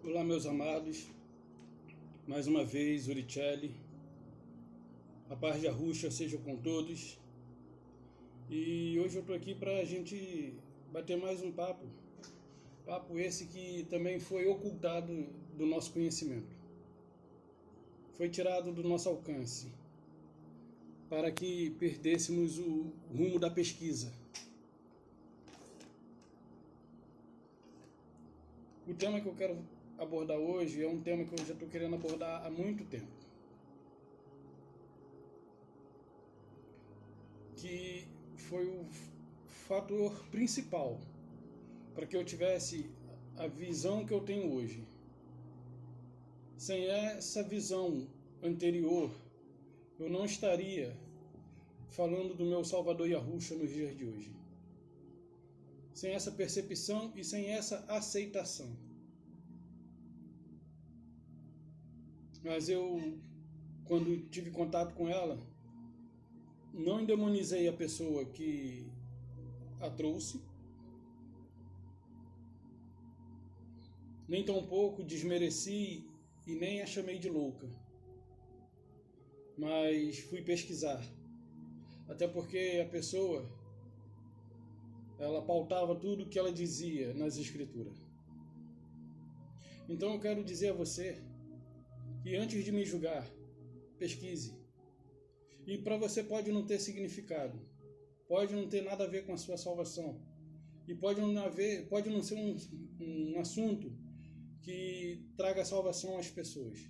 Olá, meus amados, mais uma vez, Uricelli, a paz de Arusha seja com todos. E hoje eu estou aqui para a gente bater mais um papo esse que também foi ocultado do nosso conhecimento, foi tirado do nosso alcance, para que perdêssemos o rumo da pesquisa. O tema que eu quero abordar hoje é um tema que eu já estou querendo abordar há muito tempo, que foi o fator principal para que eu tivesse a visão que eu tenho hoje. Sem essa visão anterior, eu não estaria falando do meu Salvador Yahusha nos dias de hoje. Sem essa percepção e sem essa aceitação. Mas eu, quando tive contato com ela, não endemonizei a pessoa que a trouxe, nem tampouco desmereci e nem a chamei de louca. Mas fui pesquisar. Até porque a pessoa, ela pautava tudo o que ela dizia nas escrituras. Então eu quero dizer a você que antes de me julgar, pesquise. E para você pode não ter significado, pode não ter nada a ver com a sua salvação, e pode não ser um assunto que traga salvação às pessoas.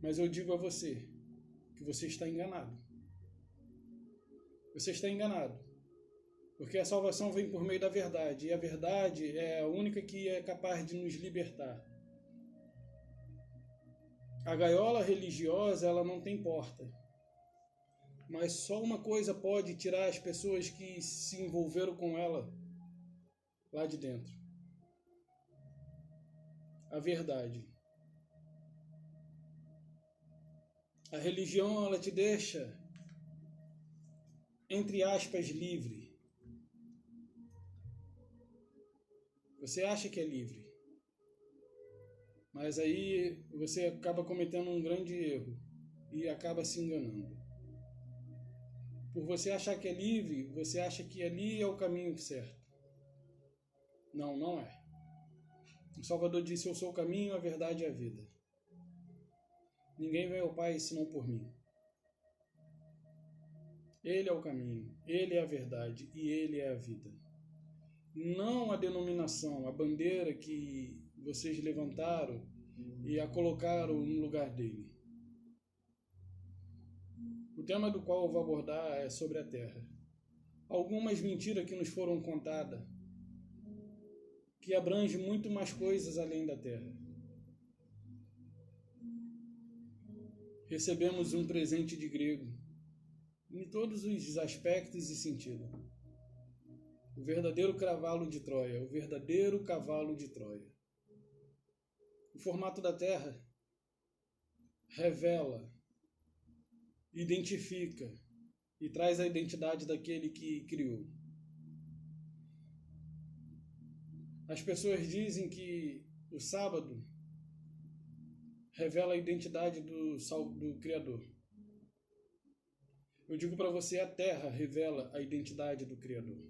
Mas eu digo a você que você está enganado. Você está enganado. Porque a salvação vem por meio da verdade, e a verdade é a única que é capaz de nos libertar. A gaiola religiosa, ela não tem porta. Mas só uma coisa pode tirar as pessoas que se envolveram com ela lá de dentro. A verdade. A religião, ela te deixa, entre aspas, livre. Você acha que é livre. Mas aí você acaba cometendo um grande erro e acaba se enganando. Por você achar que é livre, você acha que ali é o caminho certo. Não, não é. O Salvador disse: eu sou o caminho, a verdade e a vida. Ninguém vai ao Pai senão por mim. Ele é o caminho, Ele é a verdade e Ele é a vida. Não a denominação, a bandeira que vocês levantaram e a colocaram no lugar dele. O tema do qual eu vou abordar é sobre a Terra. Algumas mentiras que nos foram contadas, que abrange muito mais coisas além da Terra. Recebemos um presente de grego, em todos os aspectos e sentidos. O verdadeiro cavalo de Troia, o verdadeiro cavalo de Troia. O formato da Terra revela, identifica e traz a identidade daquele que criou. As pessoas dizem que o sábado revela a identidade do Criador. Eu digo para você, a Terra revela a identidade do Criador.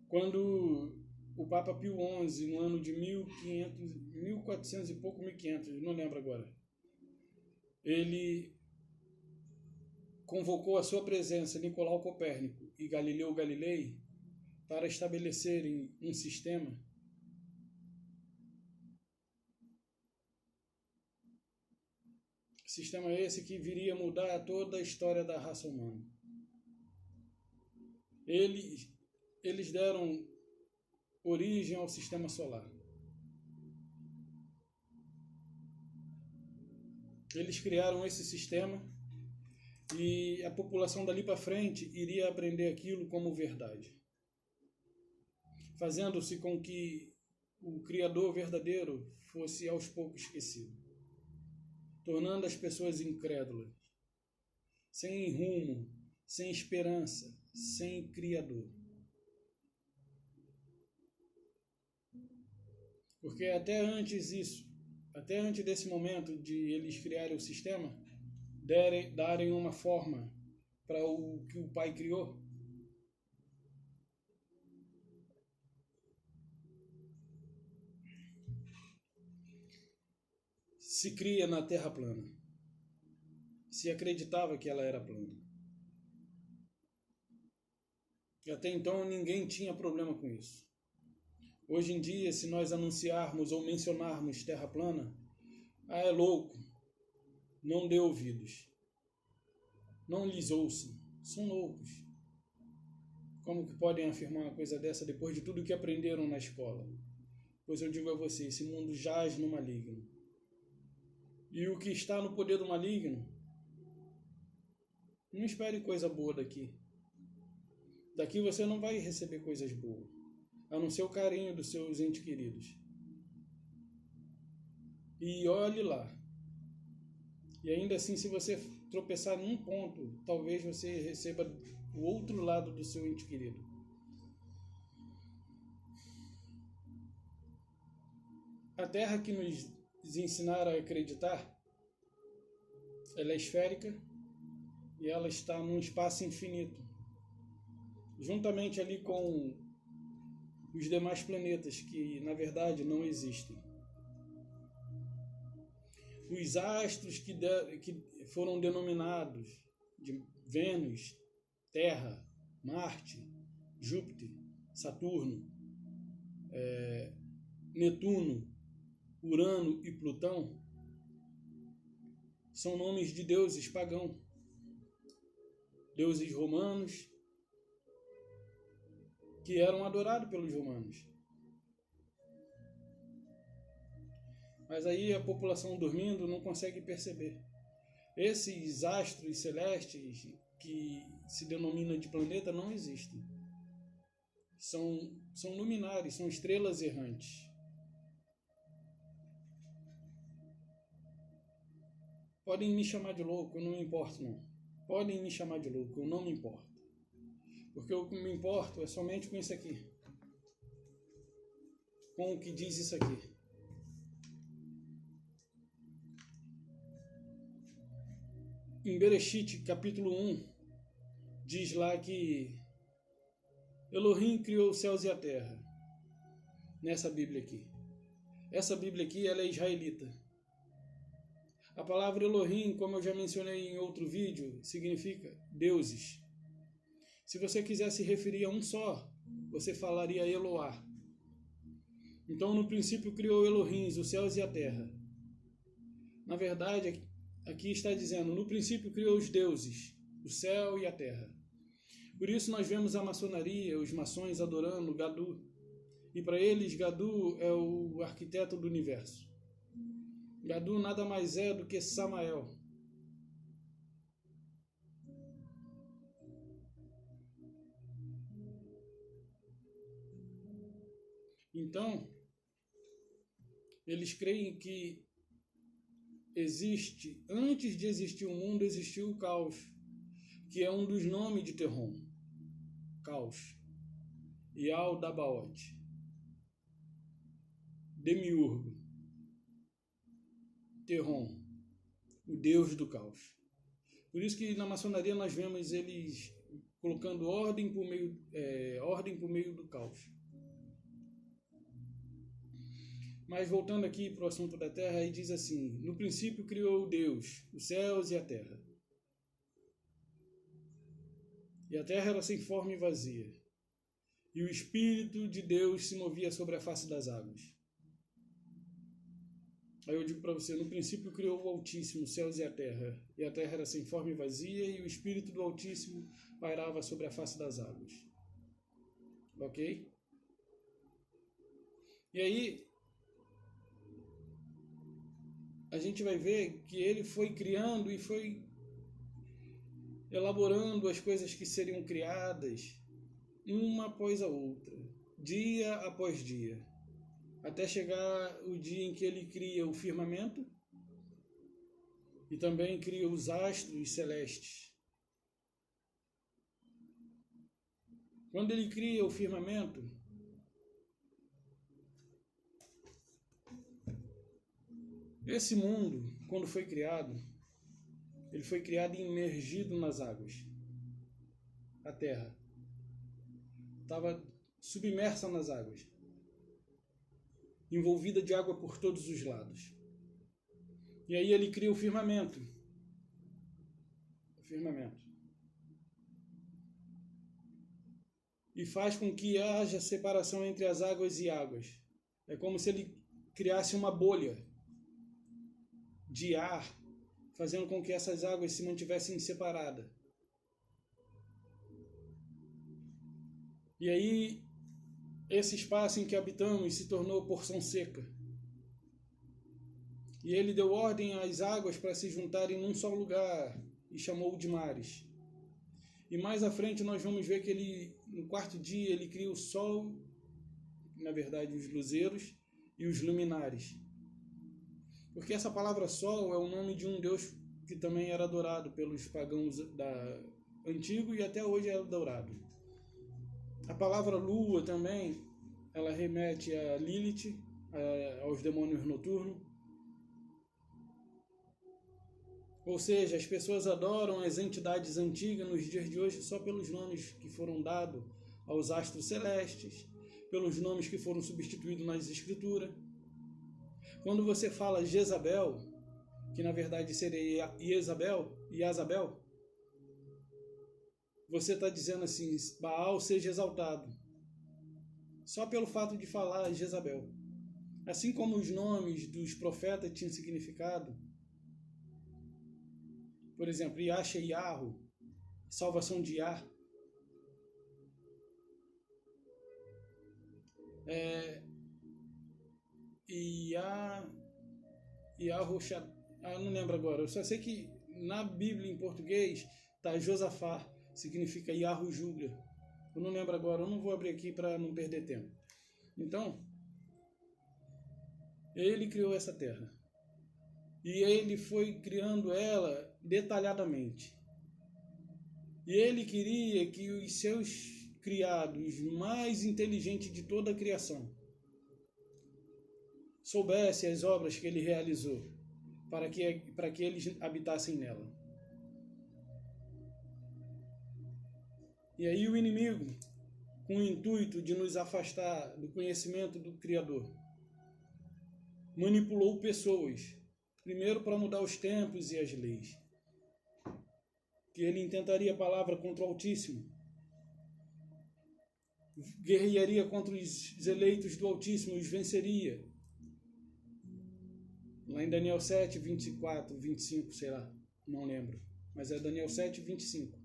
Quando o Papa Pio XI, no ano de 1400 e pouco, 1500, não lembro agora, ele convocou a sua presença Nicolau Copérnico e Galileu Galilei para estabelecerem um sistema esse que viria mudar toda a história da raça humana. Eles deram origem ao sistema solar. Eles criaram esse sistema e a população dali para frente iria aprender aquilo como verdade, fazendo-se com que o Criador verdadeiro fosse aos poucos esquecido, tornando as pessoas incrédulas, sem rumo, sem esperança, sem Criador. Porque até antes desse momento de eles criarem o sistema, darem uma forma para o que o Pai criou, se cria na Terra plana. Se acreditava que ela era plana. E até então ninguém tinha problema com isso. Hoje em dia, se nós anunciarmos ou mencionarmos Terra plana, é louco, não dê ouvidos. Não lhes ouçam, são loucos. Como que podem afirmar uma coisa dessa depois de tudo que aprenderam na escola? Pois eu digo a você, esse mundo jaz no maligno. E o que está no poder do maligno, não espere coisa boa daqui. Daqui você não vai receber coisas boas, a não ser o carinho dos seus entes queridos. E olhe lá. E ainda assim, se você tropeçar num ponto, talvez você receba o outro lado do seu ente querido. A Terra que nos ensinaram a acreditar, ela é esférica e ela está num espaço infinito, juntamente ali com os demais planetas que, na verdade, não existem. Os astros que foram denominados de Vênus, Terra, Marte, Júpiter, Saturno, Netuno, Urano e Plutão são nomes de deuses pagãos, deuses romanos que eram adorados pelos romanos. Mas aí a população dormindo não consegue perceber. Esses astros celestes que se denominam de planeta não existem. São luminares, são estrelas errantes. Podem me chamar de louco, eu não me importo não. Podem me chamar de louco, eu não me importo. Porque o que me importo é somente com isso aqui. Com o que diz isso aqui. Em Bereshit, capítulo 1, diz lá que Elohim criou os céus e a terra. Nessa Bíblia aqui. Essa Bíblia aqui, ela é israelita. A palavra Elohim, como eu já mencionei em outro vídeo, significa deuses. Se você quiser se referir a um só, você falaria Eloá. Então, no princípio, criou Elohim, os céus e a terra. Na verdade, aqui está dizendo, no princípio criou os deuses, o céu e a terra. Por isso nós vemos a maçonaria, os maçons adorando Gadu. E para eles, Gadu é o arquiteto do universo. Gadu nada mais é do que Samael. Então, eles creem que antes de existir o mundo, existiu o caos, que é um dos nomes de Terron. Caos. Yaldabaoth. Demiurgo. Terron, o deus do caos. Por isso que na maçonaria nós vemos eles colocando ordem por meio do caos. Mas voltando aqui para o assunto da terra, aí diz assim, no princípio criou Deus, os céus e a terra. E a terra era sem forma e vazia. E o Espírito de Deus se movia sobre a face das águas. Aí eu digo para você, no princípio criou o Altíssimo, os céus e a terra era sem forma e vazia, e o Espírito do Altíssimo pairava sobre a face das águas. Ok? E aí, a gente vai ver que ele foi criando e foi elaborando as coisas que seriam criadas, uma após a outra, dia após dia. Até chegar o dia em que ele cria o firmamento e também cria os astros celestes. Quando ele cria o firmamento, Esse mundo, quando foi criado, ele foi criado e imergido nas águas. A Terra estava submersa nas águas, envolvida de água por todos os lados. E aí ele cria o firmamento. E faz com que haja separação entre as águas e águas. É como se ele criasse uma bolha de ar, fazendo com que essas águas se mantivessem separadas. E aí, esse espaço em que habitamos se tornou porção seca. E ele deu ordem às águas para se juntarem num só lugar e chamou de mares. E mais à frente nós vamos ver que ele, no quarto dia, ele cria o sol, na verdade os luzeiros e os luminares. Porque essa palavra sol é o nome de um deus que também era adorado pelos pagãos antigo e até hoje é adorado. A palavra lua também, ela remete a Lilith, aos demônios noturnos. Ou seja, as pessoas adoram as entidades antigas nos dias de hoje só pelos nomes que foram dados aos astros celestes, pelos nomes que foram substituídos nas escrituras. Quando você fala Jezabel, que na verdade seria Jezabel, você está dizendo assim, Baal seja exaltado. Só pelo fato de falar Jezabel. Assim como os nomes dos profetas tinham significado, por exemplo, Yasha e Yarro, salvação de Yar. Não lembro agora. Eu só sei que na Bíblia em português está Josafá, significa Yarro julga. Eu não lembro agora, eu não vou abrir aqui para não perder tempo. Então, ele criou essa terra. E ele foi criando ela detalhadamente. E ele queria que os seus criados mais inteligentes de toda a criação soubessem as obras que ele realizou para que eles habitassem nela. E aí o inimigo, com o intuito de nos afastar do conhecimento do Criador, manipulou pessoas, primeiro para mudar os tempos e as leis. Que ele intentaria a palavra contra o Altíssimo, guerrearia contra os eleitos do Altíssimo e os venceria. Lá em Daniel 7, 24, 25, sei lá, não lembro. Mas é Daniel 7, 25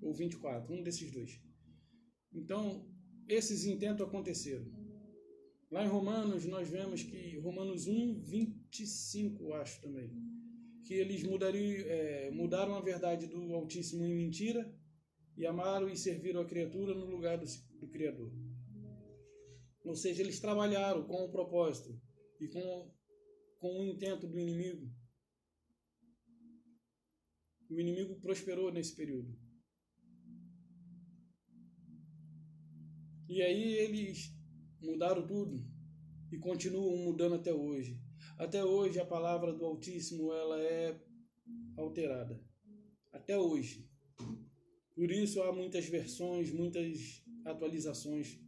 ou 24, um desses dois. Então, esses intentos aconteceram. Lá em Romanos, nós vemos que Romanos 1, 25, acho também, que eles mudaram a verdade do Altíssimo em mentira e amaram e serviram a criatura no lugar do Criador. Ou seja, eles trabalharam com o propósito e com o intento do inimigo. O inimigo prosperou nesse período. E aí eles mudaram tudo e continuam mudando até hoje. Até hoje a palavra do Altíssimo ela é alterada. Até hoje. Por isso há muitas versões, muitas atualizações,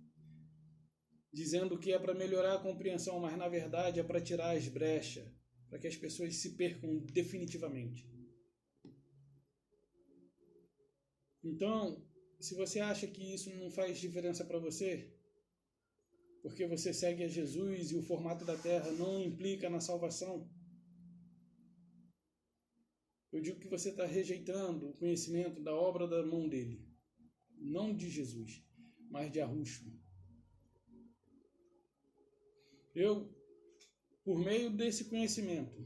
dizendo que é para melhorar a compreensão, mas na verdade é para tirar as brechas, para que as pessoas se percam definitivamente. Então, se você acha que isso não faz diferença para você, porque você segue a Jesus e o formato da terra não implica na salvação, eu digo que você está rejeitando o conhecimento da obra da mão dele. Não de Jesus, mas de Yahushua. Eu, por meio desse conhecimento,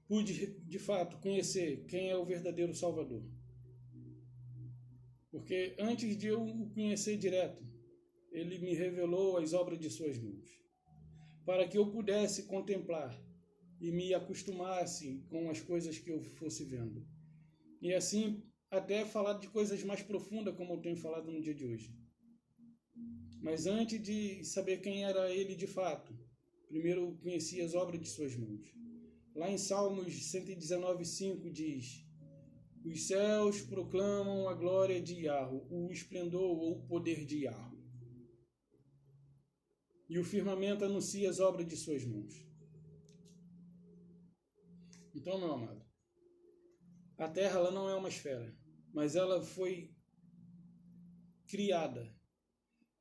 pude, de fato, conhecer quem é o verdadeiro Salvador. Porque antes de eu o conhecer direto, ele me revelou as obras de suas mãos, para que eu pudesse contemplar e me acostumasse com as coisas que eu fosse vendo. E assim, até falar de coisas mais profundas, como eu tenho falado no dia de hoje. Mas antes de saber quem era ele de fato, primeiro conhecia as obras de suas mãos. Lá em Salmos 119:5 diz: os céus proclamam a glória de Yahweh, o esplendor ou o poder de Yahweh. E o firmamento anuncia as obras de suas mãos. Então, meu amado, a Terra ela não é uma esfera, mas ela foi criada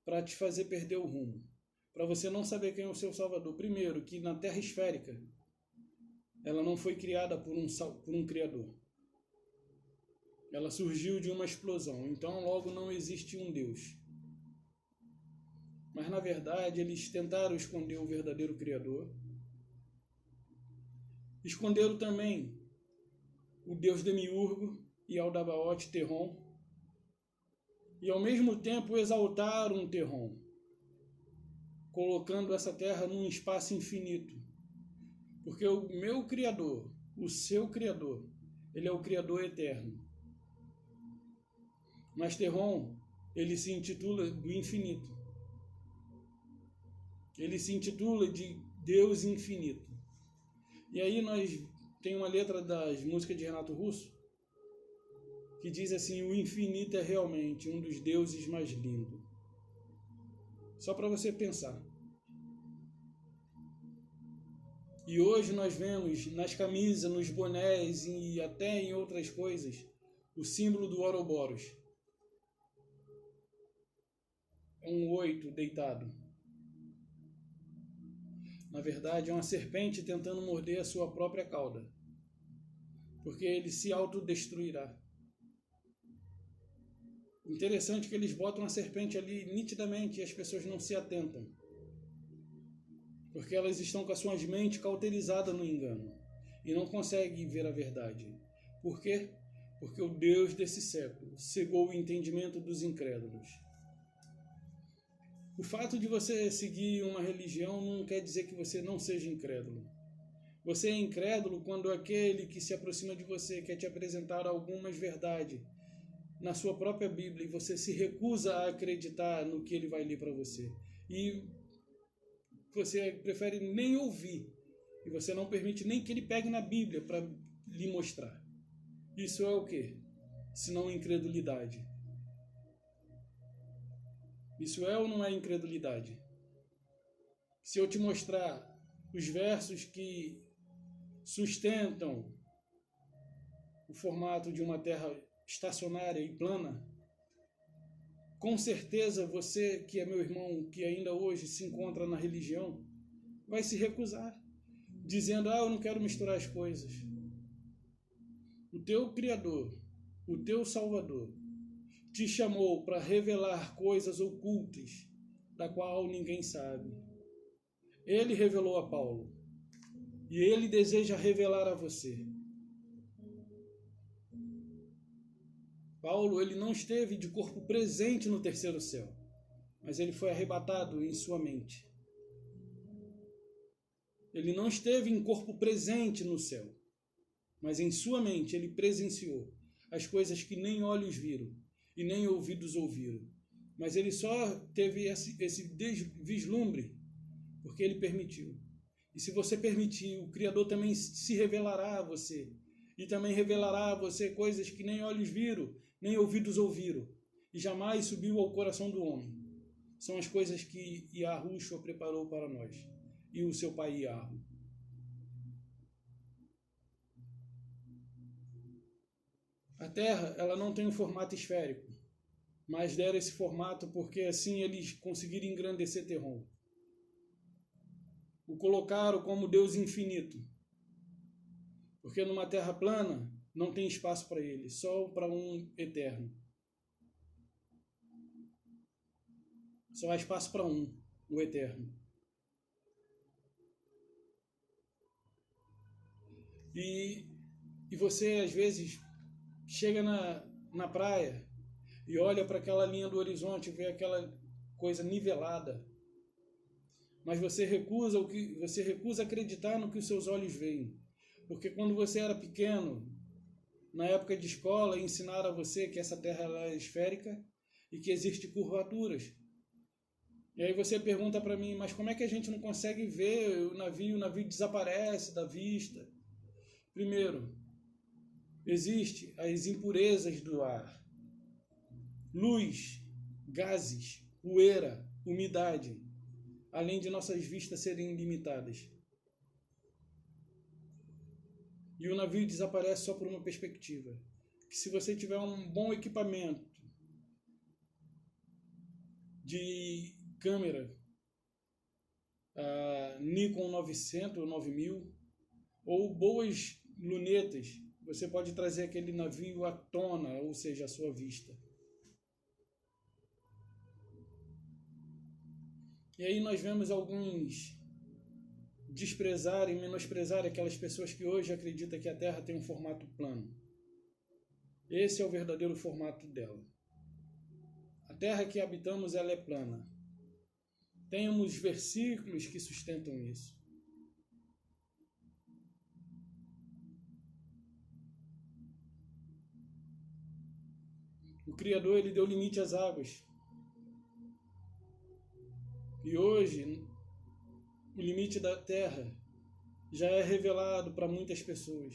para te fazer perder o rumo, para você não saber quem é o seu Salvador. Primeiro, que na Terra esférica, ela não foi criada por um Criador. Ela surgiu de uma explosão, então logo não existe um Deus. Mas na verdade eles tentaram esconder o verdadeiro Criador. Esconderam também o Deus Demiurgo e Aldabaoth Terron. E ao mesmo tempo exaltaram Terron, colocando essa terra num espaço infinito. Porque o meu Criador, o seu Criador, ele é o Criador eterno. Mas Terron, ele se intitula do infinito. Ele se intitula de Deus infinito. E aí nós tem uma letra das músicas de Renato Russo que diz assim: o infinito é realmente um dos deuses mais lindos. Só para você pensar. E hoje nós vemos nas camisas, nos bonés e até em outras coisas o símbolo do Ouroboros. É um 8 deitado. Na verdade, é uma serpente tentando morder a sua própria cauda, porque ele se autodestruirá. Interessante que eles botam a serpente ali nitidamente e as pessoas não se atentam, porque elas estão com as suas mentes cauterizadas no engano e não conseguem ver a verdade. Por quê? Porque o Deus desse século cegou o entendimento dos incrédulos. O fato de você seguir uma religião não quer dizer que você não seja incrédulo. Você é incrédulo quando aquele que se aproxima de você quer te apresentar algumas verdades na sua própria Bíblia e você se recusa a acreditar no que ele vai ler para você. E você prefere nem ouvir. E você não permite nem que ele pegue na Bíblia para lhe mostrar. Isso é o quê? Senão incredulidade. Isso é ou não é incredulidade? Se eu te mostrar os versos que sustentam o formato de uma terra estacionária e plana, com certeza você, que é meu irmão, que ainda hoje se encontra na religião, vai se recusar, dizendo: eu não quero misturar as coisas. O teu Criador, o teu Salvador, te chamou para revelar coisas ocultas, da qual ninguém sabe. Ele revelou a Paulo, e ele deseja revelar a você. Paulo, ele não esteve de corpo presente no terceiro céu, mas ele foi arrebatado em sua mente. Ele não esteve em corpo presente no céu, mas em sua mente ele presenciou as coisas que nem olhos viram e nem ouvidos ouviram. Mas ele só teve esse vislumbre porque ele permitiu. E se você permitir, o Criador também se revelará a você. E também revelará a você coisas que nem olhos viram, nem ouvidos ouviram, e jamais subiu ao coração do homem. São as coisas que Yahushua preparou para nós, e o seu pai Yahu. A Terra, ela não tem um formato esférico, mas deram esse formato porque assim eles conseguiram engrandecer Terron. O colocaram como Deus infinito, porque numa terra plana não tem espaço para ele, só para um eterno. Só há espaço para o eterno. E você às vezes chega na praia e olha para aquela linha do horizonte, vê aquela coisa nivelada, mas você recusa acreditar no que os seus olhos veem, porque quando você era pequeno, na época de escola, ensinaram a você que essa terra é esférica e que existe curvaturas. E aí você pergunta para mim, mas como é que a gente não consegue ver o navio desaparece da vista? Primeiro, existe as impurezas do ar, luz, gases, poeira, umidade, além de nossas vistas serem limitadas. E o navio desaparece só por uma perspectiva. Que se você tiver um bom equipamento de câmera, Nikon 900 ou 9000, ou boas lunetas, você pode trazer aquele navio à tona, ou seja, à sua vista. E aí nós vemos alguns desprezar e menosprezar aquelas pessoas que hoje acreditam que a Terra tem um formato plano. Esse é o verdadeiro formato dela. A Terra que habitamos, ela é plana. Temos versículos que sustentam isso. O Criador, ele deu limite às águas. E hoje, o limite da Terra já é revelado para muitas pessoas.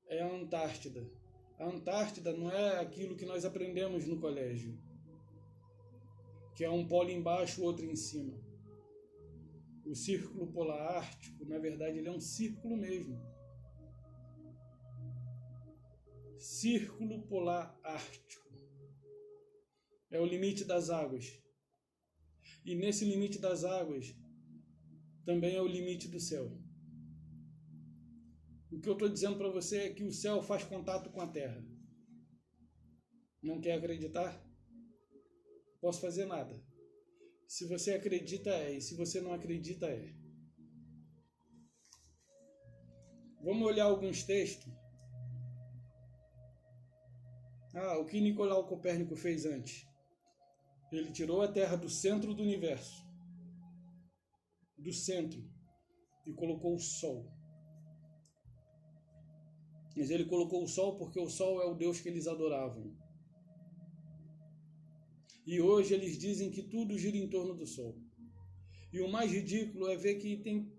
É a Antártida. A Antártida não é aquilo que nós aprendemos no colégio, que é um polo embaixo, outro em cima. O Círculo Polar Ártico, na verdade, ele é um círculo mesmo. Círculo Polar Ártico. É o limite das águas. E nesse limite das águas, também é o limite do céu. O que eu estou dizendo para você é que o céu faz contato com a terra. Não quer acreditar? Posso fazer nada. Se você acredita, é. E se você não acredita, é. Vamos olhar alguns textos. O que Nicolau Copérnico fez antes? Ele tirou a Terra do centro do universo. Do centro. E colocou o Sol. Mas ele colocou o Sol porque o Sol é o Deus que eles adoravam. E hoje eles dizem que tudo gira em torno do Sol. E o mais ridículo é ver que tem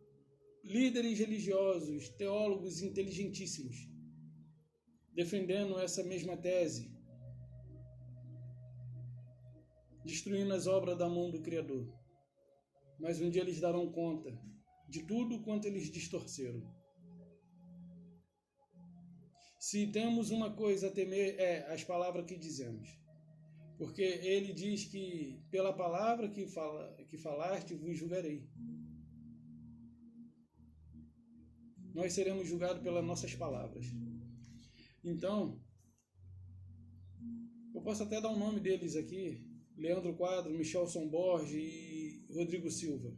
líderes religiosos, teólogos inteligentíssimos, defendendo essa mesma tese, destruindo as obras da mão do Criador. Mas um dia eles darão conta de tudo quanto eles distorceram. Se temos uma coisa a temer, é as palavras que dizemos. Porque ele diz que pela palavra que falaste, vos julgarei. Nós seremos julgados pelas nossas palavras. Então, eu posso até dar o nome deles aqui: Leandro Quadro, Michelson Borges e Rodrigo Silva.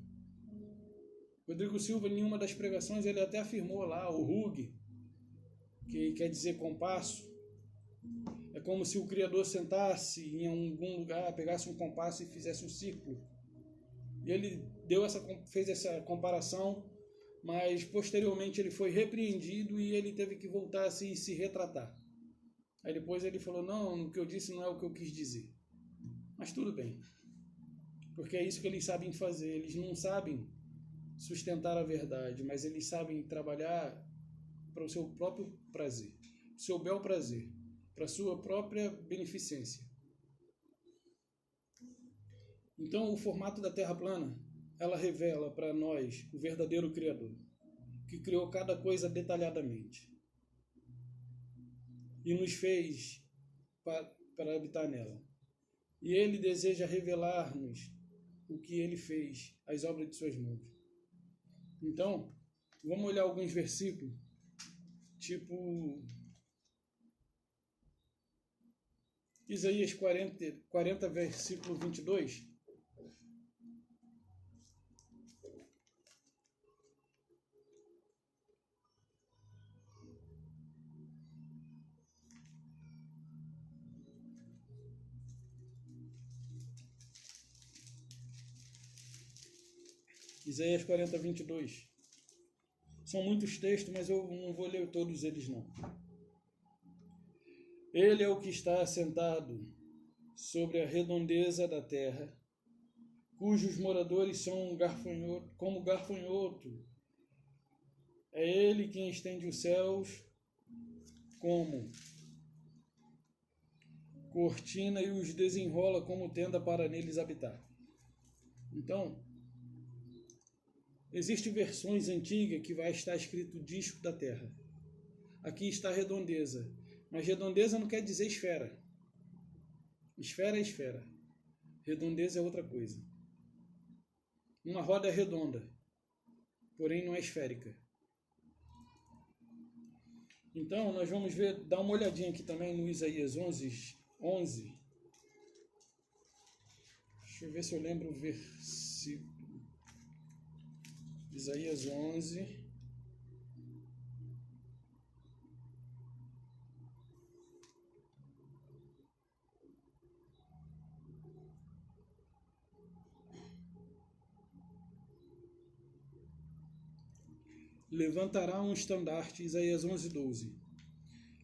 Rodrigo Silva, em uma das pregações, ele até afirmou lá, o Hug, que quer dizer compasso. É como se o Criador sentasse em algum lugar, pegasse um compasso e fizesse um círculo. E ele fez essa comparação, mas posteriormente ele foi repreendido e ele teve que voltar a se retratar. Aí depois ele falou, não, o que eu disse não é o que eu quis dizer. Mas tudo bem, porque é isso que eles sabem fazer. Eles não sabem sustentar a verdade, mas eles sabem trabalhar para o seu próprio prazer, o seu bel prazer, para a sua própria beneficência. Então, o formato da Terra plana, ela revela para nós o verdadeiro Criador, que criou cada coisa detalhadamente e nos fez para habitar nela. E ele deseja revelar-nos o que ele fez, as obras de suas mãos. Então, vamos olhar alguns versículos, tipo Isaías 40 versículo 22. Isaías 40, 22. São muitos textos, mas eu não vou ler todos eles, não. Ele é o que está assentado sobre a redondeza da terra, cujos moradores são como gafanhoto. É ele quem estende os céus como cortina e os desenrola como tenda para neles habitar. Então, existem versões antigas que vai estar escrito disco da terra. Aqui está redondeza, mas redondeza não quer dizer esfera. Esfera é esfera. Redondeza é outra coisa. Uma roda é redonda, porém não é esférica. Então, nós vamos dar uma olhadinha aqui também no Isaías 11. Deixa eu ver se eu lembro o versículo. Isaías 11. Levantará um estandarte, Isaías 11:12.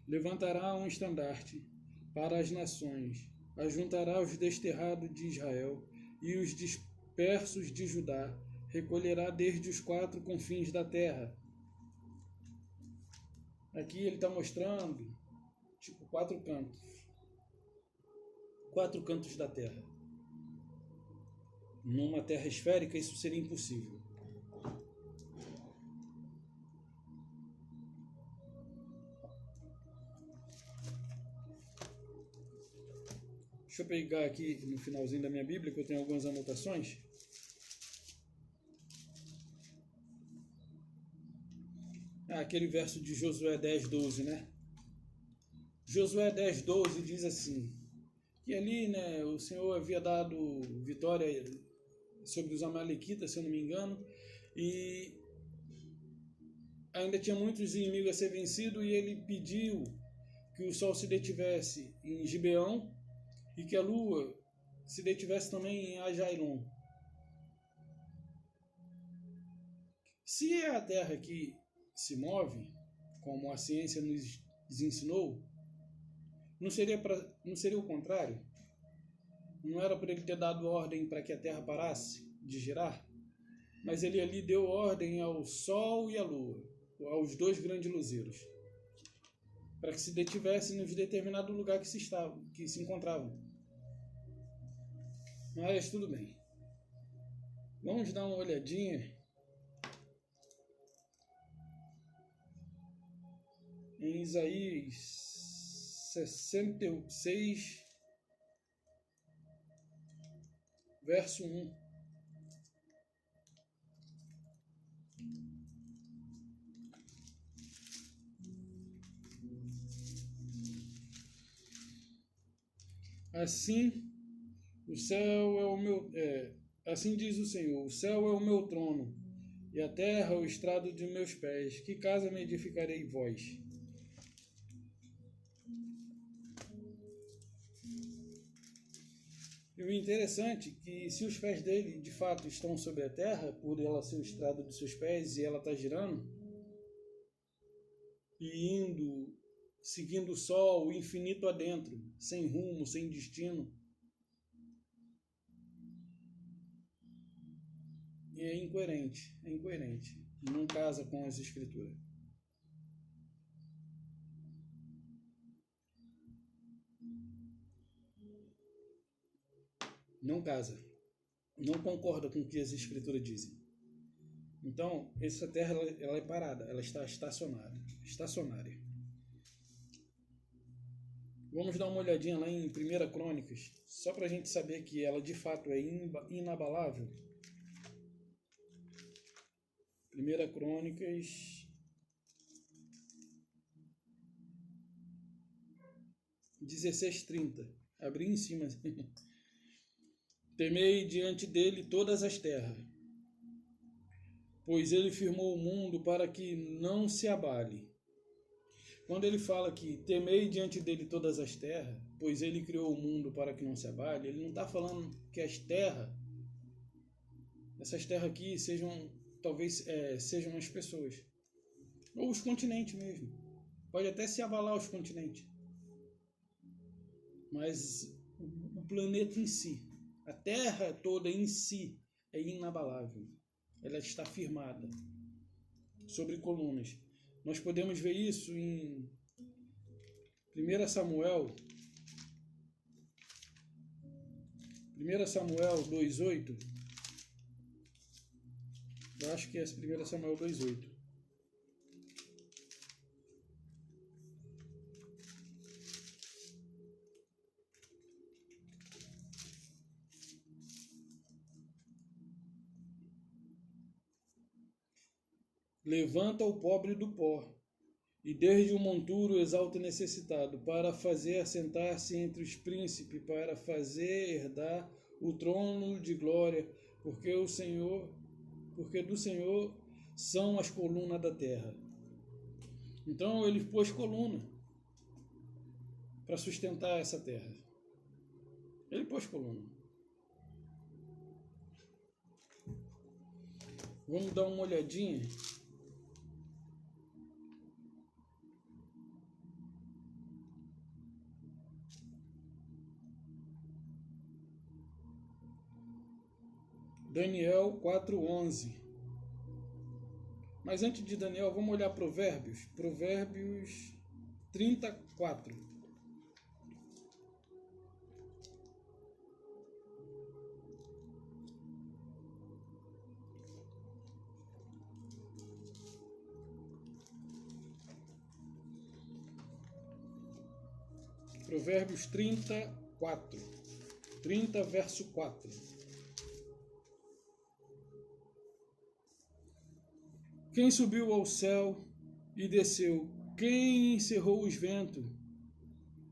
Levantará um estandarte para as nações, ajuntará os desterrados de Israel e os dispersos de Judá, recolherá desde os 4 confins da terra. Aqui ele está mostrando, 4 cantos. 4 cantos da terra. Numa terra esférica isso seria impossível. Deixa eu pegar aqui no finalzinho da minha Bíblia, que eu tenho algumas anotações. Aquele verso de Josué 10:12, né? Josué 10:12 diz assim, que ali, né, o Senhor havia dado vitória sobre os amalequitas, se eu não me engano, e ainda tinha muitos inimigos a ser vencidos, e ele pediu que o sol se detivesse em Gibeão, e que a lua se detivesse também em Ajalon. Se é a terra que se move, como a ciência nos ensinou, não seria o contrário? Não era para ele ter dado ordem para que a terra parasse de girar? Mas ele ali deu ordem ao sol e à lua, aos 2 grandes luzeiros, para que se detivessem nos determinado lugar que se encontravam. Mas tudo bem. Vamos dar uma olhadinha em Isaías 66, verso 1. Assim diz o Senhor, o céu é o meu trono, e a terra o estrado de meus pés. Que casa me edificarei vós? E o interessante é que se os pés dele de fato estão sobre a terra, por ela ser o estrado dos seus pés e ela está girando, e indo, seguindo o sol, o infinito adentro, sem rumo, sem destino, é incoerente, não casa com as escrituras. Não casa, não concorda com o que as escrituras dizem. Então, essa terra ela é parada, ela está estacionária. Vamos dar uma olhadinha lá em 1 Crônicas, só para a gente saber que ela de fato é inabalável. 1 Crônicas 16:30. Abri em cima. Temei diante dele todas as terras, pois ele firmou o mundo para que não se abale. Quando ele fala que temei diante dele todas as terras, pois ele criou o mundo para que não se abale, ele não está falando que essas terras aqui talvez sejam as pessoas, ou os continentes mesmo. Pode até se abalar os continentes, mas o planeta em si, A terra toda em si é inabalável. Ela está firmada sobre colunas. Nós podemos ver isso em 1 Samuel 2:8. Eu acho que é 1 Samuel 2:8. Levanta o pobre do pó, e desde o monturo exalta o necessitado, para fazer assentar-se entre os príncipes, para fazer herdar o trono de glória, porque do Senhor são as colunas da terra. Então ele pôs coluna para sustentar essa terra. Ele pôs coluna. Vamos dar uma olhadinha. Daniel 4:11. Mas antes de Daniel, vamos olhar Provérbios. Provérbios 34. Provérbios 34. 30, verso 4. Quem subiu ao céu e desceu? Quem encerrou os ventos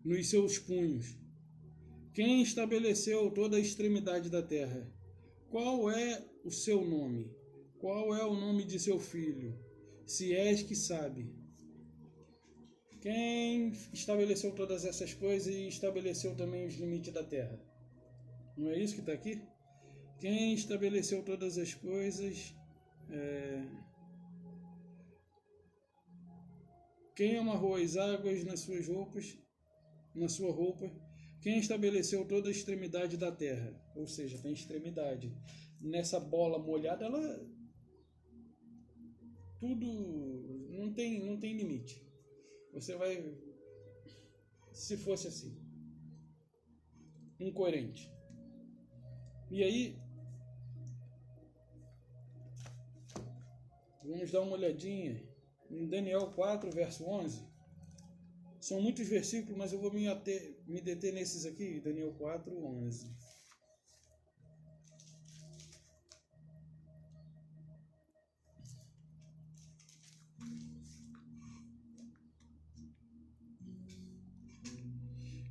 nos seus punhos? Quem estabeleceu toda a extremidade da terra? Qual é o seu nome? Qual é o nome de seu filho? Se és que sabe. Quem estabeleceu todas essas coisas e estabeleceu também os limites da terra? Não é isso que está aqui? Quem estabeleceu todas as coisas... Quem amarrou as águas nas suas roupas, na sua roupa? Quem estabeleceu toda a extremidade da terra? Ou seja, tem extremidade. Nessa bola molhada, ela... Tudo... Não tem limite. Você vai... Se fosse assim. Incoerente. E aí... Vamos dar uma olhadinha em Daniel 4, verso 11. São muitos versículos, mas eu vou me deter nesses aqui. Daniel 4, 11.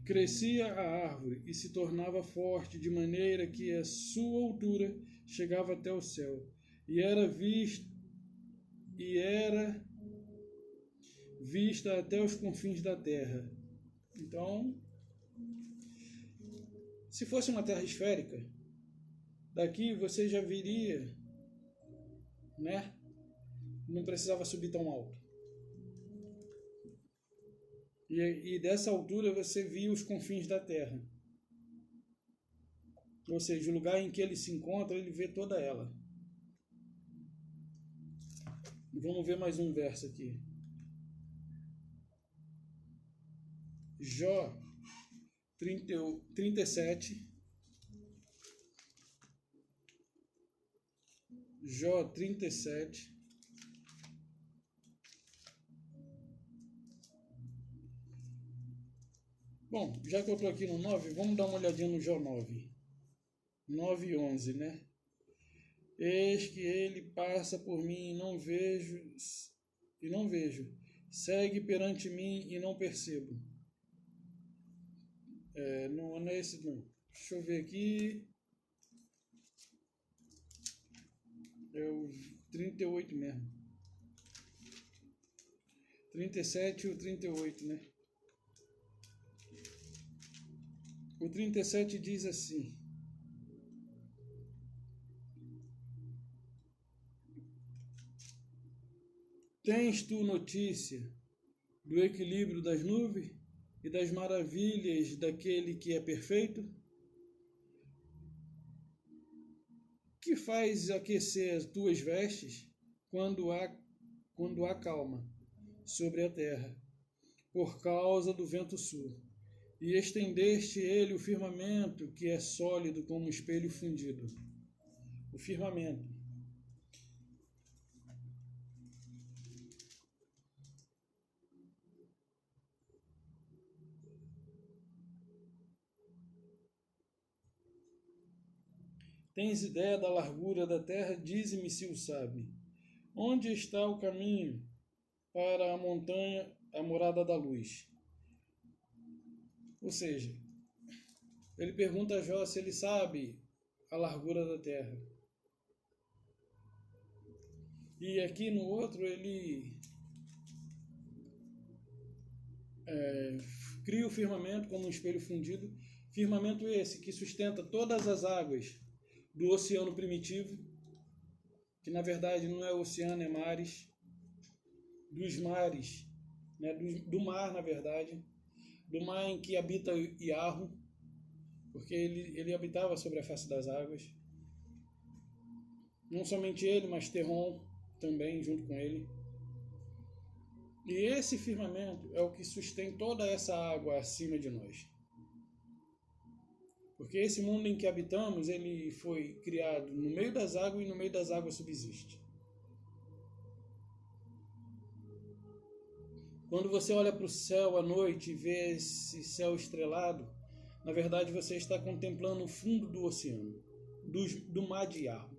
Crescia a árvore e se tornava forte, de maneira que a sua altura chegava até o céu, e era vista até os confins da terra. Então, se fosse uma terra esférica, daqui você já viria, né? Não precisava subir tão alto. E dessa altura você via os confins da terra. Ou seja, o lugar em que ele se encontra, ele vê toda ela. Vamos ver mais um verso aqui. Jó 37. Jó 37. Bom, já que eu estou aqui no 9, vamos dar uma olhadinha no Jó 9. 9 e 11, né? Eis que ele passa por mim e não vejo. Segue perante mim e não percebo. Não é esse não. Deixa eu ver aqui. É o 38 mesmo. 37 e o 38, né? O 37 diz assim: Tens tu notícia do equilíbrio das nuvens e das maravilhas daquele que é perfeito? que faz aquecer as tuas vestes quando há calma sobre a terra, por causa do vento sul? E estendeste ele o firmamento, que é sólido como um espelho fundido. O firmamento. Tens ideia da largura da terra? Dize-me se o sabe. Onde está o caminho para a montanha, a morada da luz? Ou seja, ele pergunta a Jó se ele sabe a largura da terra. E aqui no outro ele cria o firmamento como um espelho fundido. Firmamento esse que sustenta todas as águas do oceano primitivo, que na verdade não é oceano, é mares, dos mares, né, do mar, na verdade, do mar em que habita Iarro, porque ele habitava sobre a face das águas. Não somente ele, mas Terrom também junto com ele. E esse firmamento é o que sustém toda essa água acima de nós. Porque esse mundo em que habitamos, ele foi criado no meio das águas e no meio das águas subsiste. Quando você olha para o céu à noite e vê esse céu estrelado, na verdade você está contemplando o fundo do oceano, do mar de Iarro.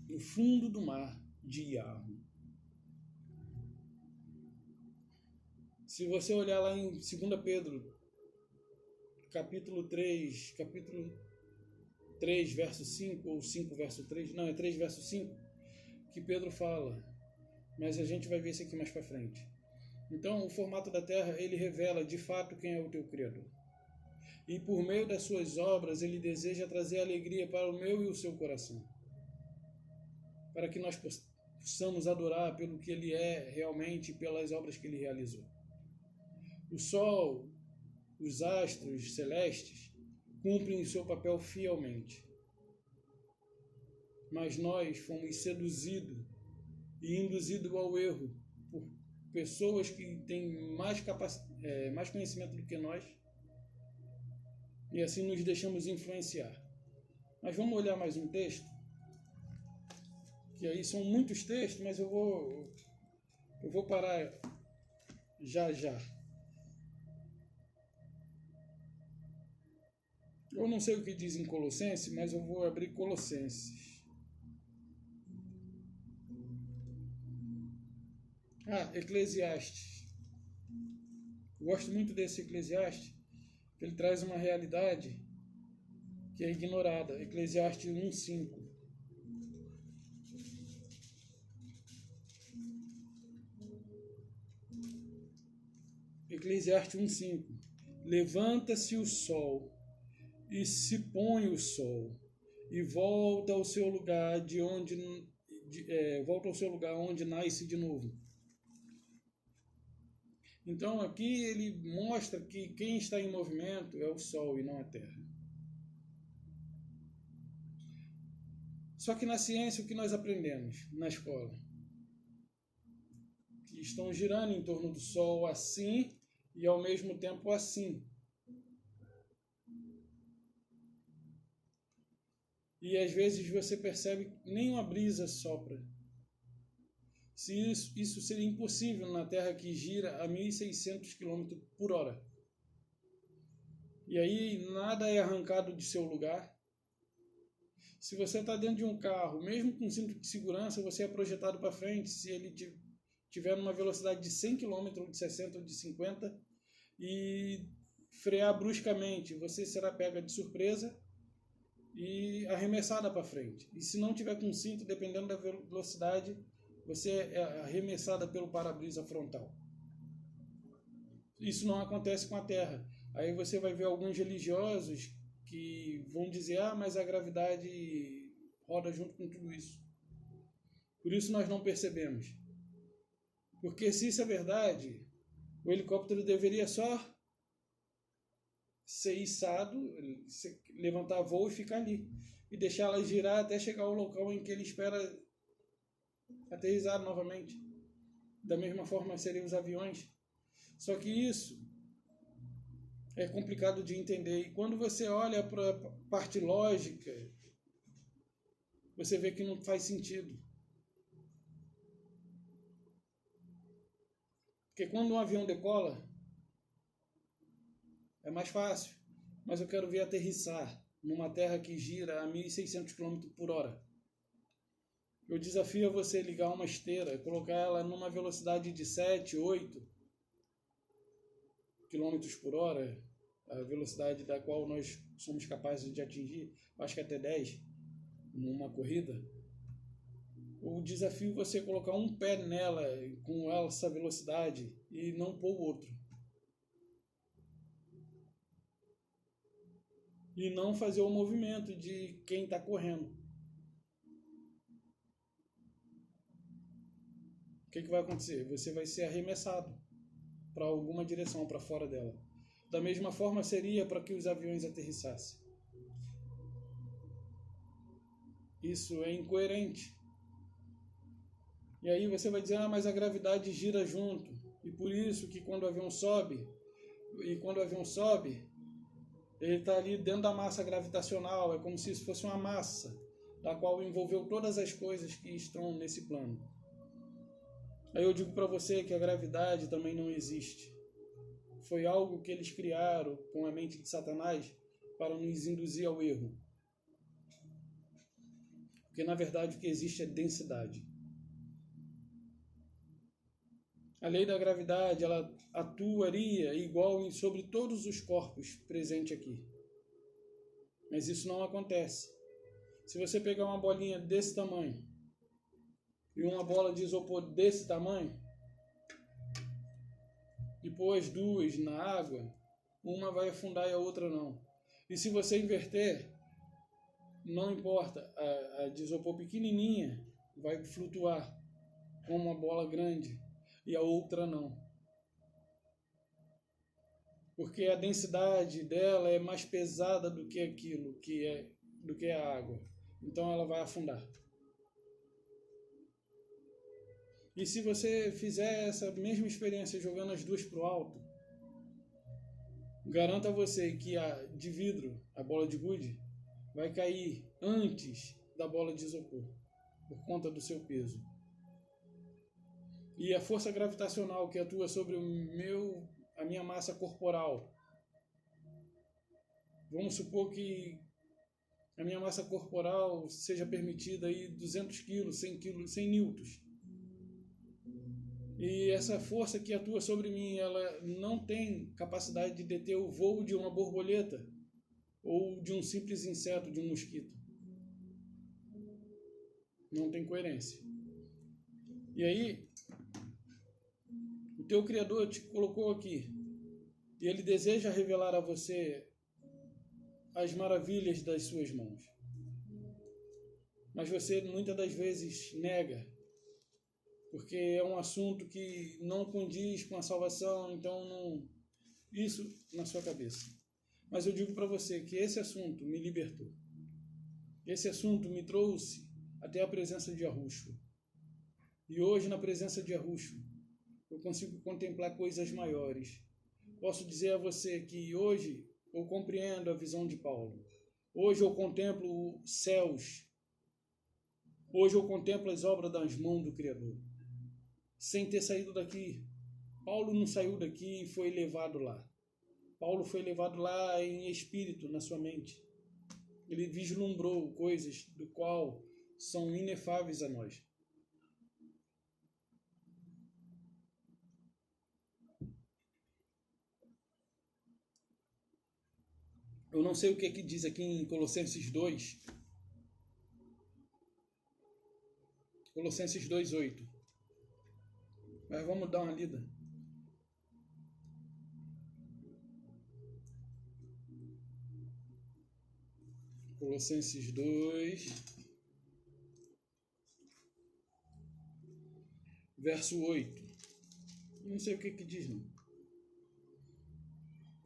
No fundo do mar de Iarro. Se você olhar lá em 2 Pedro, capítulo 3, verso 5, ou 5, verso 3, não, é 3, verso 5, que Pedro fala, mas a gente vai ver isso aqui mais para frente. Então, o formato da terra, ele revela de fato quem é o teu Criador. E por meio das suas obras, ele deseja trazer alegria para o meu e o seu coração. Para que nós possamos adorar pelo que ele é realmente e pelas obras que ele realizou. O sol, os astros celestes cumprem o seu papel fielmente. Mas nós fomos seduzidos e induzidos ao erro por pessoas que têm mais conhecimento do que nós, e assim nos deixamos influenciar. Mas vamos olhar mais um texto, que aí são muitos textos, mas eu vou parar já. Eu não sei o que diz em Colossenses, mas eu vou abrir Colossenses. Eclesiastes. Eu gosto muito desse Eclesiastes, que ele traz uma realidade que é ignorada. Eclesiastes 1:5. Eclesiastes 1:5. Levanta-se o sol e se põe o sol e volta ao seu lugar onde nasce de novo. Então aqui ele mostra que quem está em movimento é o sol e não a terra. Só que na ciência o que nós aprendemos na escola? Que estão girando em torno do sol assim e ao mesmo tempo assim. E às vezes você percebe que nenhuma brisa sopra. Isso seria impossível na Terra que gira a 1.600 km por hora. E aí nada é arrancado de seu lugar. Se você está dentro de um carro, mesmo com cinto de segurança, você é projetado para frente. Se ele tiver numa velocidade de 100 km, ou de 60 ou de 50, e frear bruscamente, você será pega de surpresa e arremessada para frente. E se não tiver com cinto, dependendo da velocidade, você é arremessada pelo para-brisa frontal. Isso não acontece com a Terra. Aí você vai ver alguns religiosos que vão dizer, mas a gravidade roda junto com tudo isso. Por isso nós não percebemos. Porque se isso é verdade, O helicóptero deveria só ser içado, levantar voo e ficar ali. E deixar ela girar até chegar ao local em que ele espera aterrissar novamente. Da mesma forma seriam os aviões. Só que isso é complicado de entender. E quando você olha para a parte lógica, você vê que não faz sentido. Porque quando um avião decola, é mais fácil. Mas eu quero ver aterrissar numa terra que gira a 1.600 km por hora. Eu desafio a você ligar uma esteira, colocar ela numa velocidade de 7, 8 km por hora, a velocidade da qual nós somos capazes de atingir, acho que até 10 numa corrida. Eu desafio você a colocar um pé nela com essa velocidade e não pôr o outro. E não fazer o movimento de quem está correndo. O que vai acontecer? Você vai ser arremessado para alguma direção, para fora dela. Da mesma forma seria para que os aviões aterrissassem. Isso é incoerente. E aí você vai dizer, mas a gravidade gira junto. E por isso que quando o avião sobe, ele está ali dentro da massa gravitacional, é como se isso fosse uma massa, da qual envolveu todas as coisas que estão nesse plano. Aí eu digo para você que a gravidade também não existe. Foi algo que eles criaram com a mente de Satanás para nos induzir ao erro. Porque na verdade o que existe é densidade. A lei da gravidade, ela atuaria igual sobre todos os corpos presentes aqui. Mas isso não acontece. Se você pegar uma bolinha desse tamanho e uma bola de isopor desse tamanho e pôr as duas na água, uma vai afundar e a outra não. E se você inverter, não importa, a de isopor pequenininha vai flutuar como uma bola grande e a outra não. Porque a densidade dela é mais pesada do que aquilo, do que a água. Então ela vai afundar. E se você fizer essa mesma experiência jogando as duas para o alto, garanto a você que a de vidro, a bola de gude, vai cair antes da bola de isopor, por conta do seu peso. E a força gravitacional que atua sobre a minha massa corporal. Vamos supor que a minha massa corporal seja permitida aí 200 kg, 100 kg, 100 newtons. E essa força que atua sobre mim, ela não tem capacidade de deter o voo de uma borboleta ou de um simples inseto, de um mosquito. Não tem coerência. E aí, o teu Criador te colocou aqui e ele deseja revelar a você as maravilhas das suas mãos. Mas você muitas das vezes nega, porque é um assunto que não condiz com a salvação, então não... Isso na sua cabeça. Mas eu digo para você que esse assunto me libertou. Esse assunto me trouxe até a presença de Yahushua. E hoje, na presença de Yahushua, eu consigo contemplar coisas maiores. Posso dizer a você que hoje eu compreendo a visão de Paulo. Hoje eu contemplo os céus. Hoje eu contemplo as obras das mãos do Criador. Sem ter saído daqui. Paulo não saiu daqui e foi levado lá. Paulo foi levado lá em espírito, na sua mente. Ele vislumbrou coisas do qual são inefáveis a nós. Eu não sei o que diz aqui em Colossenses 2. Colossenses 2:8. Mas vamos dar uma lida. Colossenses 2, verso 8. Não sei o que diz, não.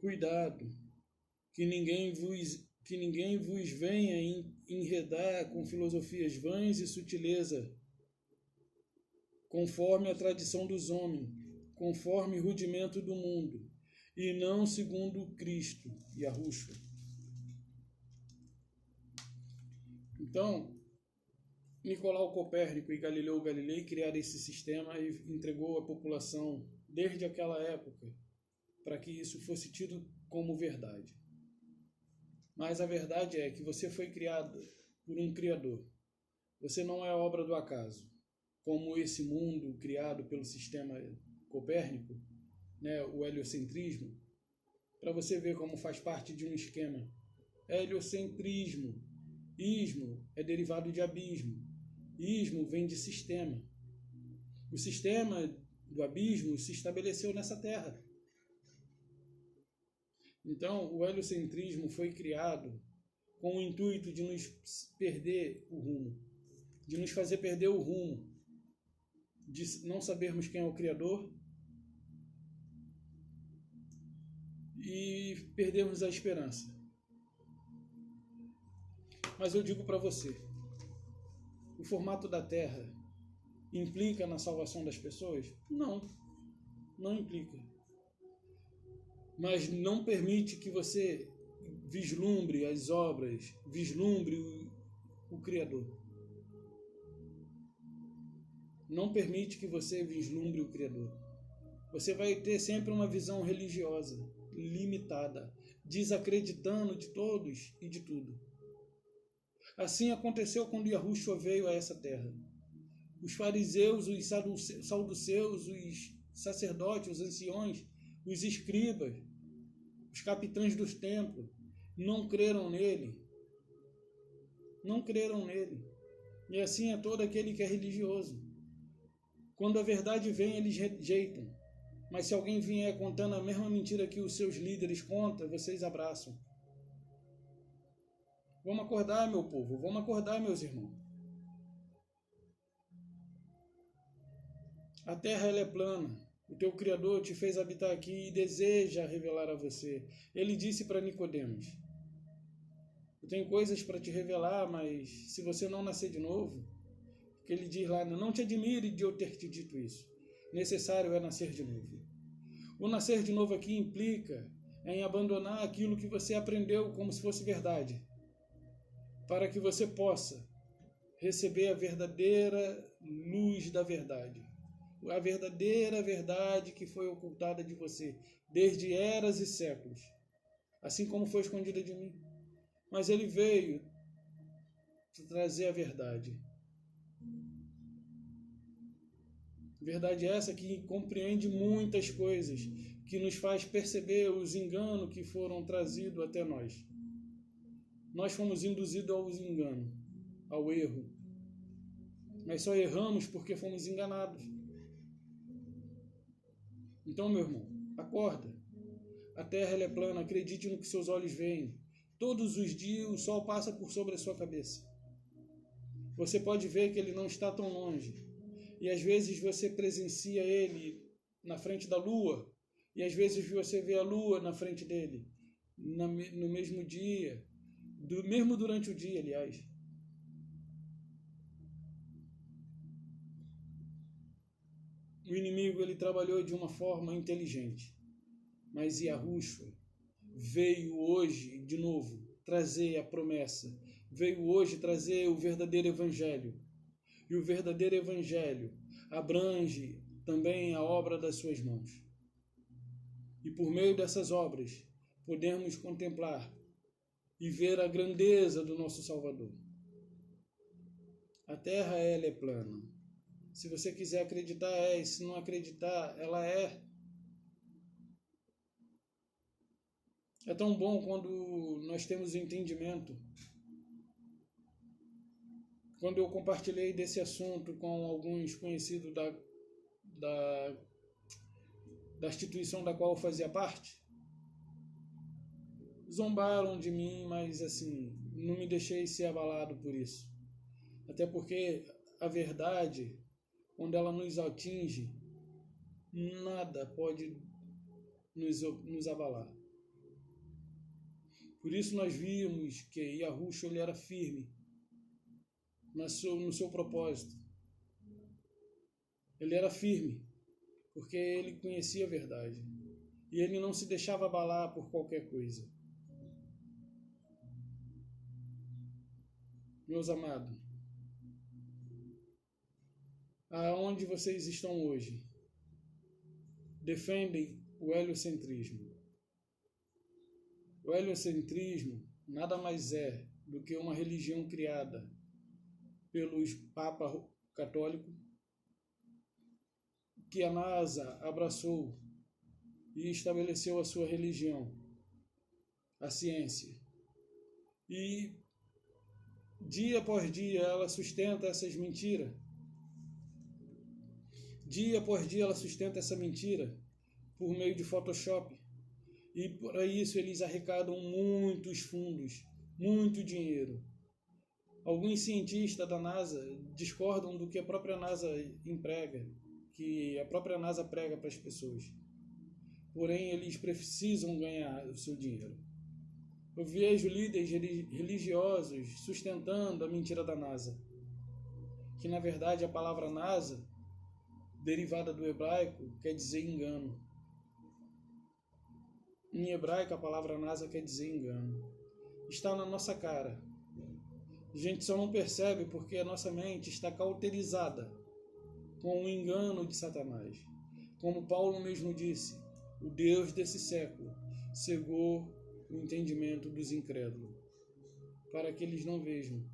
Cuidado, que ninguém vos venha enredar com filosofias vãs e sutileza, conforme a tradição dos homens, conforme o rudimento do mundo, e não segundo Cristo e Yahushua. Então, Nicolau Copérnico e Galileu Galilei criaram esse sistema e entregou à população, desde aquela época, para que isso fosse tido como verdade. Mas a verdade é que você foi criado por um Criador. Você não é obra do acaso. Como esse mundo criado pelo sistema Copérnico, né, o heliocentrismo, para você ver como faz parte de um esquema. Heliocentrismo. Ismo é derivado de abismo. Ismo vem de sistema. O sistema do abismo se estabeleceu nessa terra. Então, o heliocentrismo foi criado com o intuito de nos perder o rumo, de nos fazer perder o rumo, de não sabermos quem é o Criador e perdermos a esperança. Mas eu digo para você, o formato da Terra implica na salvação das pessoas? Não, não implica. Mas não permite que você vislumbre as obras, vislumbre o Criador. Não permite que você vislumbre o Criador. Você vai ter sempre uma visão religiosa, limitada, desacreditando de todos e de tudo. Assim aconteceu quando Yahushua veio a essa terra. Os fariseus, os saduceus, os sacerdotes, os anciões, os escribas, os capitães dos templos, não creram nele. Não creram nele. E assim é todo aquele que é religioso. Quando a verdade vem, eles rejeitam. Mas se alguém vier contando a mesma mentira que os seus líderes contam, vocês abraçam. Vamos acordar, meu povo. Vamos acordar, meus irmãos. A terra ela é plana. O teu Criador te fez habitar aqui e deseja revelar a você. Ele disse para Nicodemos: eu tenho coisas para te revelar, mas se você não nascer de novo, que ele diz lá, não te admire de eu ter te dito isso. Necessário é nascer de novo. O nascer de novo aqui implica em abandonar aquilo que você aprendeu como se fosse verdade, para que você possa receber a verdadeira luz da verdade. A verdadeira verdade que foi ocultada de você desde eras e séculos, assim como foi escondida de mim. Mas ele veio trazer a verdade. Verdade essa que compreende muitas coisas, que nos faz perceber os enganos que foram trazidos até nós. Nós fomos induzidos ao engano, ao erro. Mas só erramos porque fomos enganados. Então, meu irmão, acorda. A terra ela é plana, acredite no que seus olhos veem. Todos os dias o sol passa por sobre a sua cabeça. Você pode ver que ele não está tão longe. E às vezes você presencia ele na frente da lua. E às vezes você vê a lua na frente dele. No mesmo dia. Mesmo durante o dia, aliás. O inimigo ele trabalhou de uma forma inteligente. Mas Yahushua veio hoje, de novo, trazer a promessa. Veio hoje trazer o verdadeiro evangelho. E o verdadeiro evangelho abrange também a obra das suas mãos. E por meio dessas obras, podemos contemplar e ver a grandeza do nosso Salvador. A terra, ela é plana. Se você quiser acreditar, é. E se não acreditar, ela é. É tão bom quando nós temos entendimento. Quando eu compartilhei desse assunto com alguns conhecidos da instituição da qual eu fazia parte, zombaram de mim, mas assim, não me deixei ser abalado por isso. Até porque a verdade, quando ela nos atinge, nada pode nos abalar. Por isso nós vimos que Yahushua ele era firme no seu propósito. Ele era firme, porque ele conhecia a verdade. E ele não se deixava abalar por qualquer coisa. Meus amados, aonde vocês estão hoje? Defendem o heliocentrismo. O heliocentrismo nada mais é do que uma religião criada pelos Papa Católico, que a NASA abraçou e estabeleceu a sua religião, a ciência. E dia após dia ela sustenta essas mentiras. Dia após dia ela sustenta essa mentira por meio de Photoshop. E para isso eles arrecadam muitos fundos, muito dinheiro. Alguns cientistas da NASA discordam do que a própria NASA emprega, que a própria NASA prega para as pessoas. Porém, eles precisam ganhar o seu dinheiro. Eu vejo líderes religiosos sustentando a mentira da NASA, que na verdade a palavra NASA, derivada do hebraico, quer dizer engano. Em hebraico, a palavra NASA quer dizer engano. Está na nossa cara. A gente só não percebe porque a nossa mente está cauterizada com o engano de Satanás. Como Paulo mesmo disse, o Deus desse século cegou o entendimento dos incrédulos, para que eles não vejam.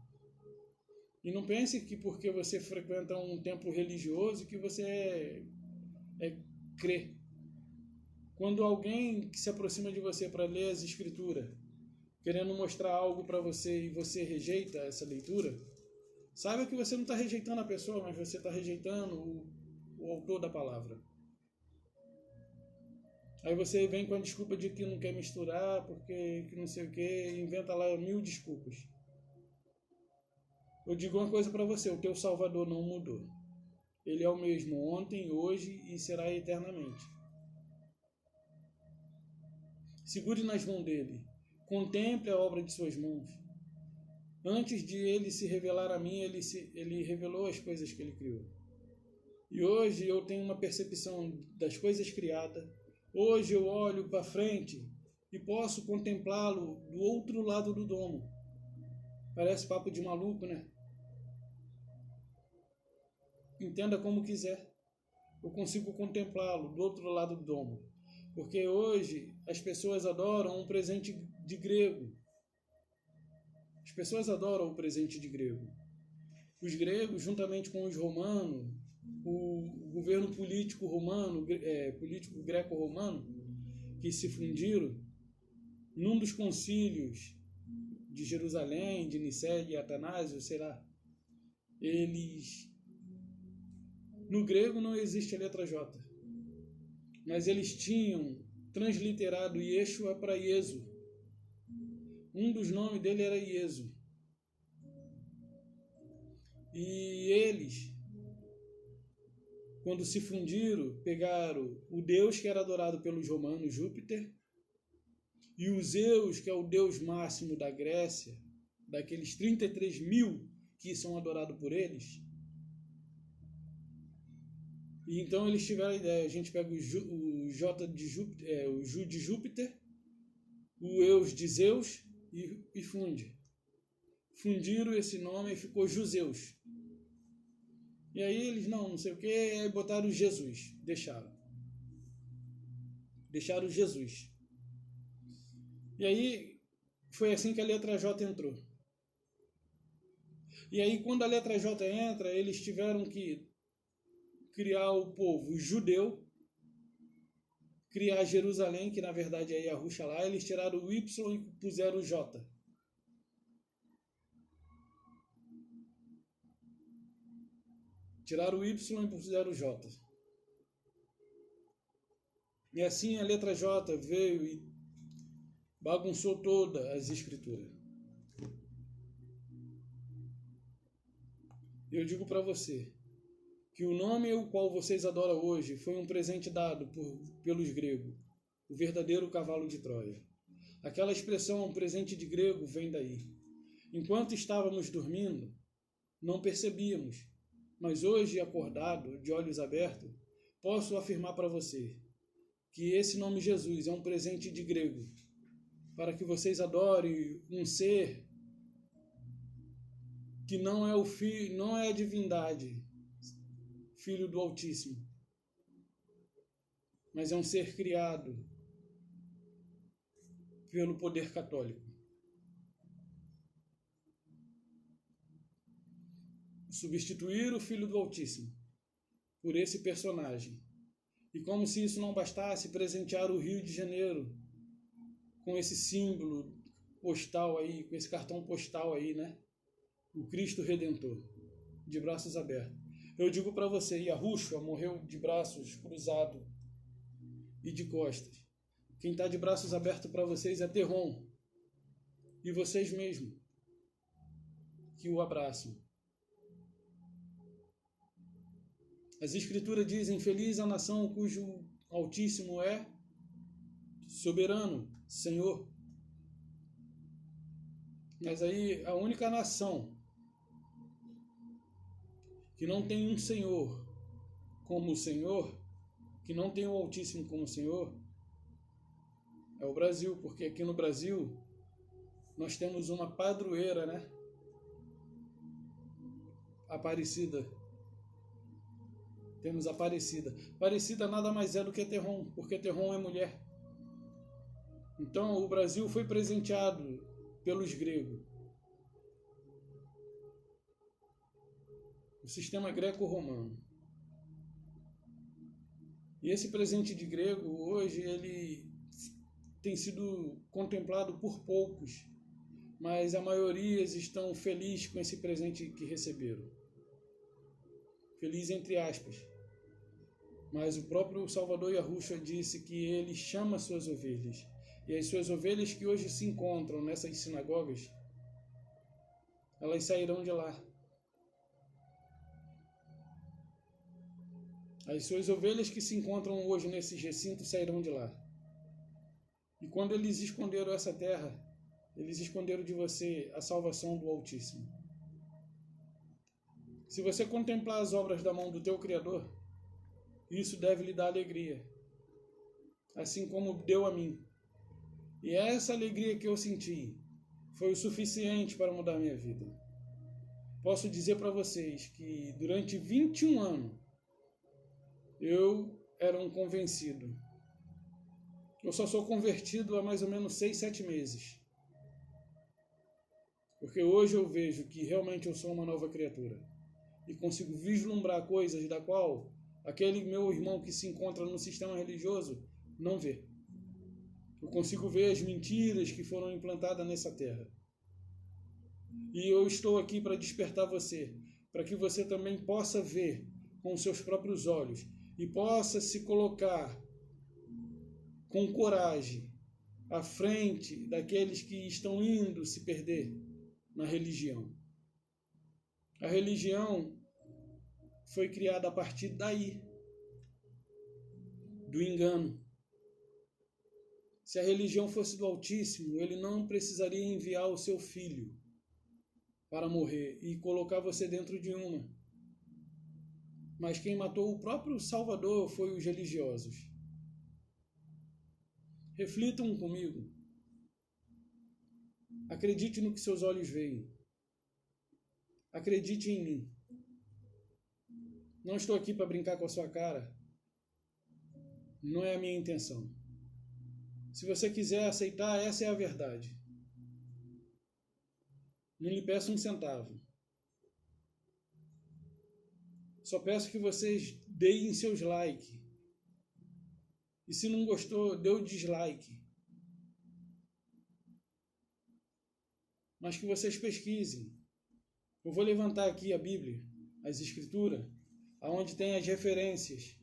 E não pense que porque você frequenta um templo religioso que você crê. Quando alguém que se aproxima de você para ler as escrituras, querendo mostrar algo para você e você rejeita essa leitura, saiba que você não está rejeitando a pessoa, mas você está rejeitando o autor da palavra. Aí você vem com a desculpa de que não quer misturar, porque que não sei o que, inventa lá 1000 desculpas. Eu digo uma coisa para você, o teu Salvador não mudou. Ele é o mesmo ontem, hoje e será eternamente. Segure nas mãos dele. Contemple a obra de suas mãos. Antes de ele se revelar a mim, ele revelou as coisas que ele criou. E hoje eu tenho uma percepção das coisas criadas. Hoje eu olho para frente e posso contemplá-lo do outro lado do domo. Parece papo de maluco, né? Entenda como quiser. Eu consigo contemplá-lo do outro lado do domo. Porque hoje as pessoas adoram um presente de grego. As pessoas adoram o presente de grego. Os gregos, juntamente com os romanos, o governo político romano, político greco-romano, que se fundiram, num dos concílios de Jerusalém, de Nicéia e Atanásio, sei lá, eles... No grego não existe a letra J, mas eles tinham transliterado Yeshua para Iesu. Um dos nomes dele era Iesu. E eles, quando se fundiram, pegaram o Deus que era adorado pelos romanos, Júpiter, e o Zeus, que é o Deus máximo da Grécia, daqueles 33 mil que são adorados por eles. E então eles tiveram a ideia, a gente pega o J de Júpiter, o Ju de Júpiter, o Eus de Zeus e funde. Fundiram esse nome e ficou Juseus. E aí eles, não sei o que, aí botaram Jesus, deixaram Jesus. E aí foi assim que a letra J entrou. E aí quando a letra J entra, eles tiveram que criar o povo judeu, criar Jerusalém, que na verdade é Yahushua, eles tiraram o Y e puseram o J. Tiraram o Y e puseram o J. E assim a letra J veio e bagunçou todas as escrituras. Eu digo para você que o nome o qual vocês adoram hoje foi um presente dado pelos gregos, o verdadeiro cavalo de Troia. Aquela expressão presente de grego vem daí. Enquanto estávamos dormindo, não percebíamos, mas hoje, acordado, de olhos abertos, posso afirmar para você que esse nome Jesus é um presente de grego, para que vocês adorem um ser que não é o filho, não é a divindade, filho do Altíssimo, mas é um ser criado pelo poder católico. Substituir o Filho do Altíssimo por esse personagem. E como se isso não bastasse, presentear o Rio de Janeiro com esse símbolo postal aí, com esse cartão postal aí, né? O Cristo Redentor, de braços abertos. Eu digo para você, Yahushua morreu de braços cruzados e de costas. Quem está de braços abertos para vocês é Terron e vocês mesmos que o abraçam. As Escrituras dizem, feliz a nação cujo Altíssimo é soberano, Senhor. Mas aí a única nação que não tem um Senhor como o Senhor, que não tem o Altíssimo como Senhor, é o Brasil, porque aqui no Brasil nós temos uma padroeira, né? Aparecida. Temos Aparecida. Aparecida nada mais é do que Terron, porque Terron é mulher. Então o Brasil foi presenteado pelos gregos. O sistema greco-romano. E esse presente de grego, hoje, ele tem sido contemplado por poucos, mas a maioria estão felizes com esse presente que receberam. Feliz entre aspas. Mas o próprio Salvador Yahushua disse que ele chama suas ovelhas. E as suas ovelhas que hoje se encontram nessas sinagogas, elas sairão de lá. As suas ovelhas que se encontram hoje nesses recintos sairão de lá. E quando eles esconderam essa terra, eles esconderam de você a salvação do Altíssimo. Se você contemplar as obras da mão do teu Criador, isso deve lhe dar alegria, assim como deu a mim. E essa alegria que eu senti foi o suficiente para mudar minha vida. Posso dizer para vocês que durante 21 anos eu era um convencido. Eu só sou convertido há mais ou menos 6, 7 meses. Porque hoje eu vejo que realmente eu sou uma nova criatura. E consigo vislumbrar coisas da qual aquele meu irmão que se encontra no sistema religioso não vê. Eu consigo ver as mentiras que foram implantadas nessa terra. E eu estou aqui para despertar você, para que você também possa ver com seus próprios olhos e possa se colocar com coragem à frente daqueles que estão indo se perder na religião. A religião foi criada a partir daí, do engano. Se a religião fosse do Altíssimo, ele não precisaria enviar o seu filho para morrer e colocar você dentro de uma. Mas quem matou o próprio Salvador foi os religiosos. Reflitam comigo. Acredite no que seus olhos veem. Acredite em mim. Não estou aqui para brincar com a sua cara. Não é a minha intenção. Se você quiser aceitar, essa é a verdade. Não lhe peço um centavo. Só peço que vocês deem seus likes. E se não gostou, dê o dislike. Mas que vocês pesquisem. Eu vou levantar aqui a Bíblia, as Escrituras, aonde tem as referências.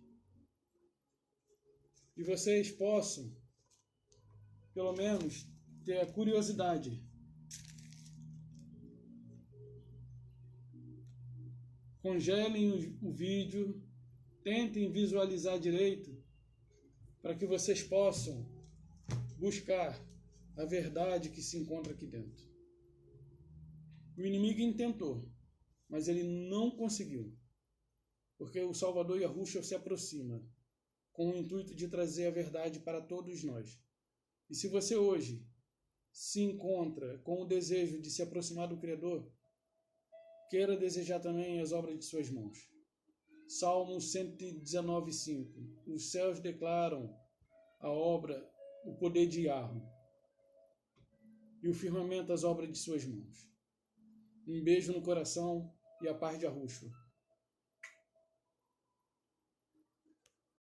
E vocês possam, pelo menos, ter a curiosidade. Congelem o vídeo, tentem visualizar direito, para que vocês possam buscar a verdade que se encontra aqui dentro. O inimigo intentou, mas ele não conseguiu, porque o Salvador Yahushua se aproxima com o intuito de trazer a verdade para todos nós. E se você hoje se encontra com o desejo de se aproximar do Criador, queira desejar também as obras de suas mãos. Salmo 119:5. Os céus declaram a obra, o poder de Yahweh, e o firmamento as obras de suas mãos. Um beijo no coração e a paz de Yahushua.